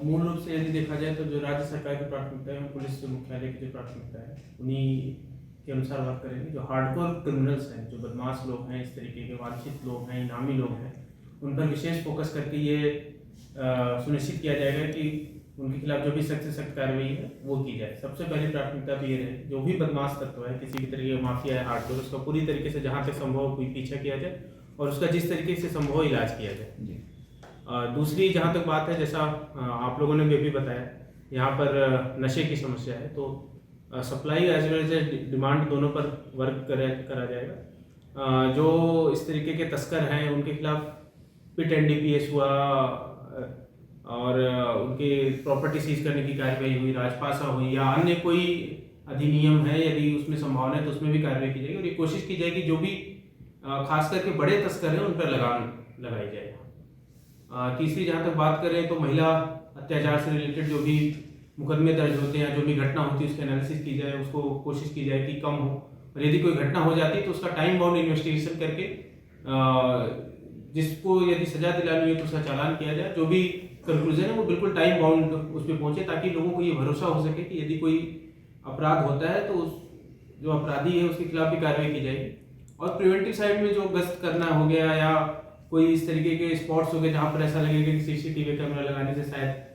मूल रूप से यदि देखा जाए तो जो राज्य सरकार की प्राथमिकता है, पुलिस मुख्यालय की जो प्राथमिकता है, उन्हीं के अनुसार बात करेंगे। जो हार्डकोर क्रिमिनल्स हैं, जो बदमाश लोग हैं, इस तरीके के वांछित लोग हैं, इनामी लोग हैं, उन पर विशेष फोकस करके ये सुनिश्चित किया जाएगा कि उनके खिलाफ जो भी सख्त से सख्त कार्रवाई है वो की जाए। सबसे पहली प्राथमिकता तो ये रहे, जो भी बदमाश तत्व है, किसी भी तरीके का माफिया है, हार्डकोर, उसका पूरी तरीके से जहाँ तक संभव कोई पीछा किया जाए और उसका जिस तरीके से संभव इलाज किया जाए। दूसरी जहाँ तक बात है, जैसा आप लोगों ने भी बताया, यहाँ पर नशे की समस्या है, तो supply as well as demand दोनों पर वर्क करा जाएगा। जो इस तरीके के तस्कर हैं उनके खिलाफ पिट NDPS हुआ और उनके प्रॉपर्टी सीज करने की कार्रवाई हुई, राजपासा हुई, या अन्य कोई अधिनियम है यदि उसमें संभावना है तो उसमें भी कार्रवाई की जाएगी और ये कोशिश की जाएगी जो भी खास करके बड़े तस्कर हैं उन पर लगाम लगाई जाए। तीसरी जहाँ तक बात करें तो महिला अत्याचार से रिलेटेड जो भी मुकदमे दर्ज होते हैं, जो भी घटना होती है उसकी एनालिसिस की जाए, उसको कोशिश की जाए कि कम हो, और यदि कोई घटना हो जाती है तो उसका टाइम बाउंड इन्वेस्टिगेशन करके जिसको यदि सजा दिलानी है तो उसका चालान किया जाए। जो भी कंक्लूजन है वो बिल्कुल टाइम बाउंड उस पर पहुंचे, ताकि लोगों को ये भरोसा हो सके कि यदि कोई अपराध होता है तो उस जो अपराधी है उसके खिलाफ भी कार्रवाई की जाएगी। और प्रिवेंटिव साइड में जो गश्त करना हो गया या कोई इस तरीके के स्पॉट्स हो गए जहाँ पर ऐसा लगेगा कि CCTV कैमरा लगाने से शायद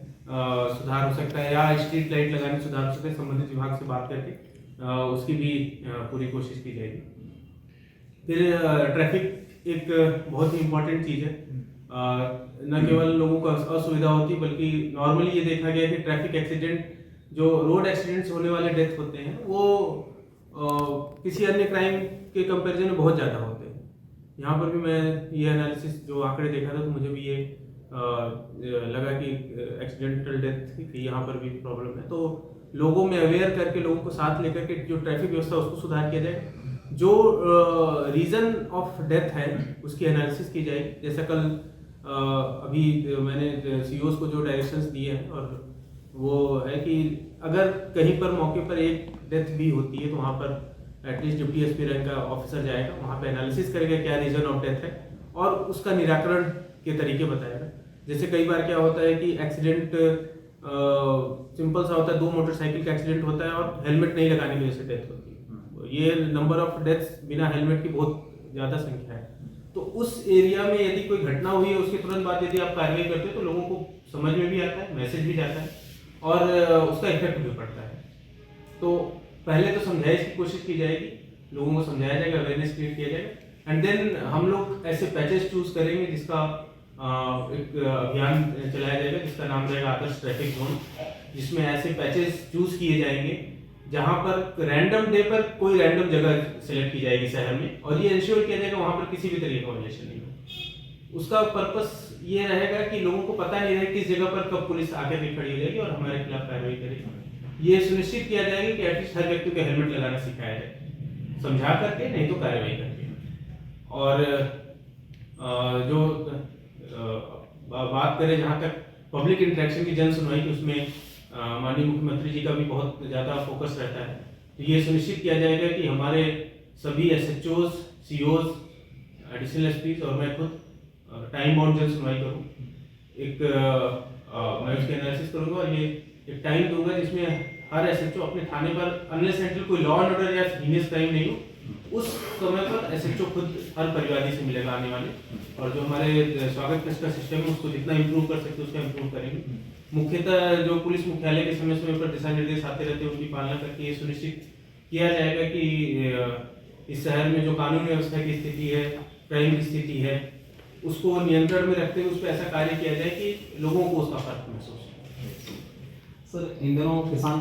सुधार हो सकता है या स्ट्रीट लाइट लगाने से सुधार हो सकता है, संबंधित विभाग से बात करके उसकी भी पूरी कोशिश की जाएगी। फिर ट्रैफिक एक बहुत ही इम्पोर्टेंट चीज़ है। न केवल लोगों को असुविधा होती बल्कि नॉर्मली ये देखा गया है कि ट्रैफिक एक्सीडेंट, जो रोड एक्सीडेंट्स होने वाले डेथ होते हैं, वो किसी अन्य क्राइम के कंपैरिजन में बहुत ज़्यादा होते हैं। यहाँ पर भी मैं ये एनालिसिस जो आंकड़े देखा था तो मुझे भी ये लगा कि एक्सीडेंटल डेथ की यहाँ पर भी प्रॉब्लम है। तो लोगों में अवेयर करके, लोगों को साथ लेकर के जो ट्रैफिक व्यवस्था उसको सुधार किया जाए। जो रीज़न ऑफ डेथ है उसकी एनालिसिस की जाएगी। जैसा कल अभी मैंने CEOs को जो डायरेक्शंस दिए हैं, और वो है कि अगर कहीं पर मौके पर एक डेथ भी होती है तो वहाँ पर एटलीस्ट डिप्टी SP रैंक का ऑफिसर जाएगा, वहाँ पे एनालिसिस करेगा क्या रीज़न ऑफ डेथ है और उसका निराकरण के तरीके बताएगा। जैसे कई बार क्या होता है कि एक्सीडेंट सिंपल सा होता है, 2 मोटरसाइकिल का एक्सीडेंट होता है और हेलमेट नहीं लगाने की वजह से डेथ होती है। ये नंबर ऑफ डेथ्स बिना हेलमेट की बहुत ज़्यादा संख्या है। तो उस एरिया में यदि कोई घटना हुई है उसके तुरंत बाद यदि आप कार्रवाई करते हो तो लोगों को समझ में भी आता है, मैसेज भी जाता है और उसका इफेक्ट भी पड़ता है। तो पहले तो समझाइश की कोशिश की जाएगी, लोगों को समझाया जाएगा, अवेयरनेस क्रिएट किया जाएगा, एंड देन हम लोग ऐसे पैचेस चूज करेंगे जिसका एक अभियान चलाया जाएगा जिसका नाम रहेगा आदर्श ट्रैफिक जोन, जिसमें ऐसे पैचेस चूज किए जाएंगे जहां पर रैंडम डे पर कोई रैंडम जगह सेलेक्ट की जाएगी शहर में, और ये इंश्योर किया जाएगा वहां पर किसी भी तरीके का वायलेशन नहीं हो। उसका पर्पस ये रहेगा कि लोगों को पता नहीं रहे किस जगह पर कब पुलिस आकर के खड़ी हो जाएगी और हमारे खिलाफ कार्रवाई करेगी। ये सुनिश्चित किया जाएगा कि एटलीस्ट हर व्यक्ति को हेलमेट लगाना सिखाया जाए, समझा करके, नहीं तो कार्रवाई करके। और जो बात करें जहाँ तक पब्लिक इंटरेक्शन की, जन सुनवाई की, उसमें माननीय मुख्यमंत्री जी का भी बहुत ज़्यादा फोकस रहता है। तो ये सुनिश्चित किया जाएगा कि हमारे सभी SHOs, COs, एडिशनल SPs और मैं खुद टाइम बाउंड जन सुनवाई करूँ। मैं उसकी एनालिसिस करूँगा और ये एक टाइम दूंगा जिसमें हर SHO अपने थाने पर, अनलेस एंटिल कोई लॉ एंड ऑर्डर या हीनियस क्राइम नहीं हो, उस समय पर SHO खुद हर परिवादी से मिलेगा आने वाले, और जो हमारे स्वागत का सिस्टम है उसको जितना इम्प्रूव कर सकते उसका इम्प्रूव करेंगे। मुख्यतः जो पुलिस मुख्यालय के समय समय पर दिशा निर्देश आते रहते हैं उनकी पालना करके ये सुनिश्चित किया जाएगा कि इस शहर में जो कानून व्यवस्था की स्थिति है, क्राइम की स्थिति है, उसको नियंत्रण में रखते हुए उस पर ऐसा कार्य किया जाए कि लोगों को उसका फर्क महसूस हो। सर, इन दिनों किसान